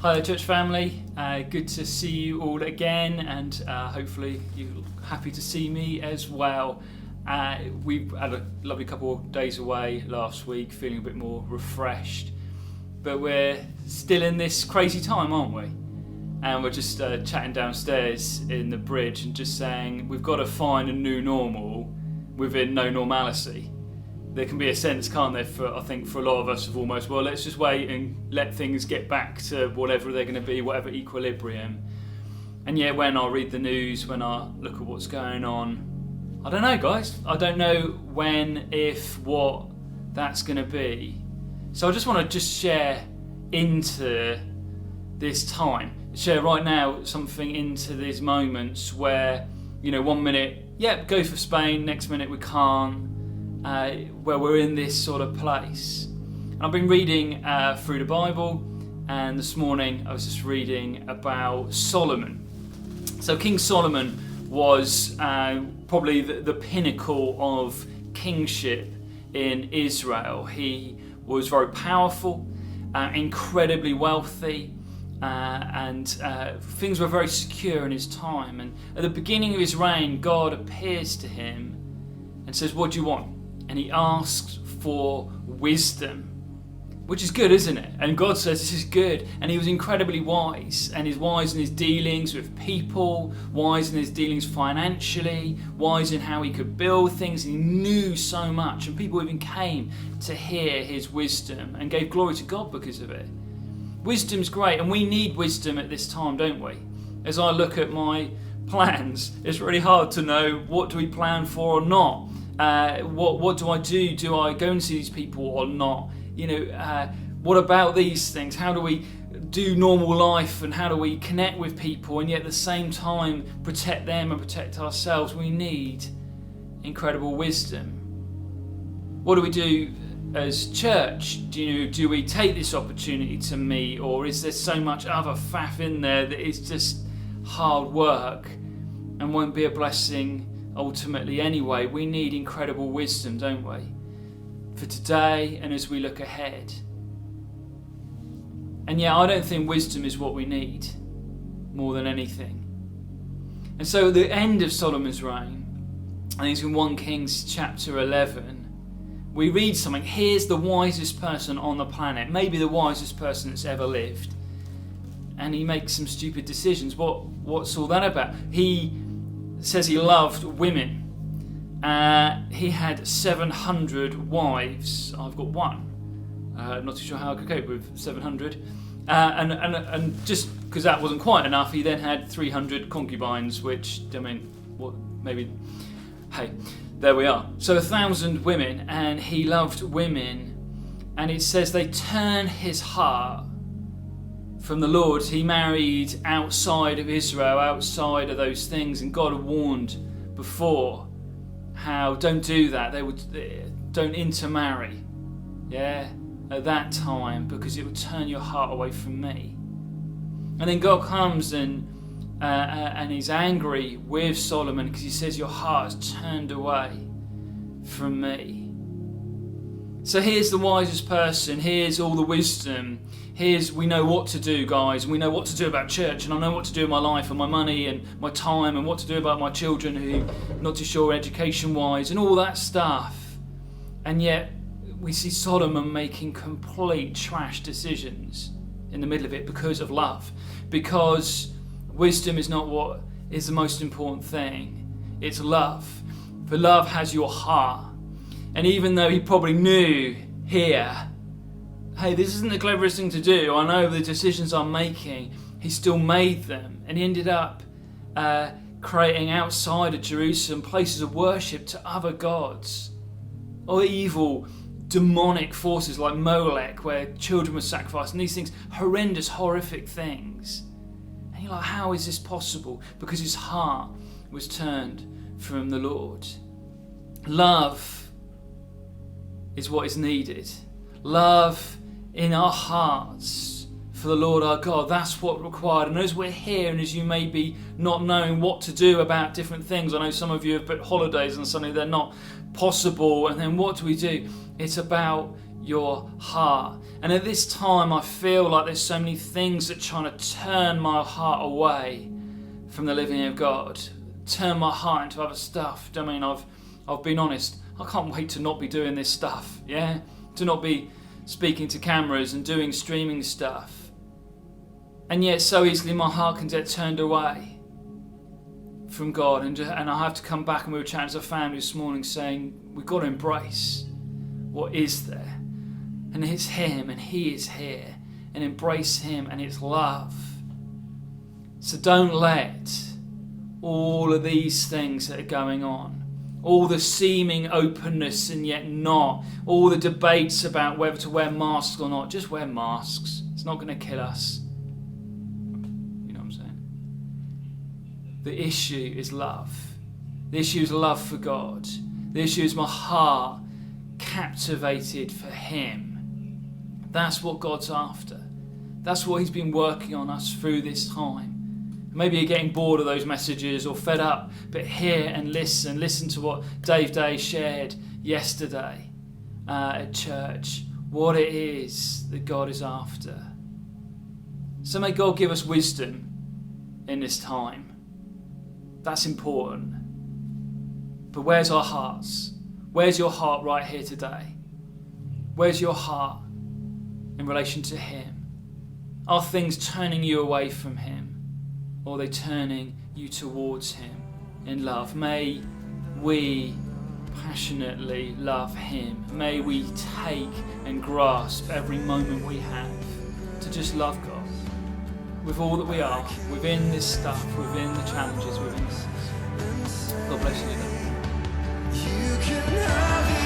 Hi there, church family. Good to see you all again, and hopefully you're happy to see me as well. We had a lovely couple of days away last week, feeling a bit more refreshed, but we're still in this crazy time, aren't we? And we're just chatting downstairs in the bridge and just saying we've got to find a new normal within no normality. There can be a sense, can't there, for a lot of us of almost, well, let's just wait and let things get back to whatever they're going to be, whatever equilibrium. And yet when I read the news, when I look at what's going on, I don't know, guys. I don't know when, if, what that's going to be. So I just want to share into this time, share right now something into these moments where, 1 minute, go for Spain, next minute we can't. Where we're in this sort of place. And I've been reading through the Bible, and this morning I was just reading about Solomon. So King Solomon was probably the pinnacle of kingship in Israel. He was very powerful, incredibly wealthy, and things were very secure in his time. And at the beginning of his reign, God appears to him and says, "What do you want?" And he asks for wisdom, which is good, isn't it? And God says this is good. And he was incredibly wise, and he's wise in his dealings with people, wise in his dealings financially, wise in how he could build things. And he knew so much, and people even came to hear his wisdom and gave glory to God because of it. Wisdom's great, and we need wisdom at this time, don't we? As I look at my plans, it's really hard to know what do we plan for or not. What do I do? Do I go and see these people or not? What about these things? How do we do normal life, and how do we connect with people and yet at the same time protect them and protect ourselves? We need incredible wisdom. What do we do as church? Do we take this opportunity to meet, or is there so much other faff in there that is just hard work and won't be a blessing ultimately anyway? We need incredible wisdom, don't we? For today and as we look ahead. And I don't think wisdom is what we need more than anything. And so at the end of Solomon's reign, I think it's in 1 Kings chapter 11, we read something. Here's the wisest person on the planet, maybe the wisest person that's ever lived. And he makes some stupid decisions. What's all that about? He says he loved women. He had 700 wives. I've got one. Not too sure how I could cope with 700. And just because that wasn't quite enough, he then had 300 concubines, which, hey, there we are. So 1,000 women, and he loved women. And it says they turned his heart from the Lord. He married outside of Israel, outside of those things, and God had warned before how don't do that. Don't intermarry, at that time, because it would turn your heart away from me. And then God comes and he's angry with Solomon because he says your heart has turned away from me. So here's the wisest person, here's all the wisdom, we know what to do, guys, and we know what to do about church, and I know what to do with my life and my money and my time, and what to do about my children who are not too sure education-wise, and all that stuff. And yet we see Solomon making complete trash decisions in the middle of it because of love, because wisdom is not what is the most important thing, it's love. For love has your heart. And even though he probably knew here, hey, this isn't the cleverest thing to do, I know the decisions I'm making, he still made them. And he ended up creating outside of Jerusalem places of worship to other gods, or evil demonic forces like Molech, where children were sacrificed, and these things, horrendous, horrific things. And you're like, how is this possible? Because his heart was turned from the Lord. Love is what is needed. Love in our hearts for the Lord our God. That's what required. And as we're here, and as you may be not knowing what to do about different things, I know some of you have booked holidays and suddenly they're not possible, and then what do we do? It's about your heart. And at this time I feel like there's so many things that are trying to turn my heart away from the living of God, turn my heart into other stuff. I mean, I've been honest, I can't wait to not be doing this stuff, yeah? To not be speaking to cameras and doing streaming stuff. And yet so easily my heart can get turned away from God, and I have to come back, and we were chatting as a family this morning saying we've got to embrace what is there, and it's Him, and He is here, and embrace Him and His love. So don't let all of these things that are going on, all the seeming openness and yet not, all the debates about whether to wear masks or not, just wear masks. It's not going to kill us. You know what I'm saying? The issue is love. The issue is love for God. The issue is my heart captivated for Him. That's what God's after. That's what He's been working on us through this time. Maybe you're getting bored of those messages or fed up, but hear and listen. Listen to what Dave Day shared yesterday at church, what it is that God is after. So may God give us wisdom in this time. That's important. But where's our hearts? Where's your heart right here today? Where's your heart in relation to Him? Are things turning you away from Him? Or are they turning you towards Him in love? May we passionately love Him. May we take and grasp every moment we have to just love God with all that we are, within this stuff, within the challenges, within this. God bless you. You can have it.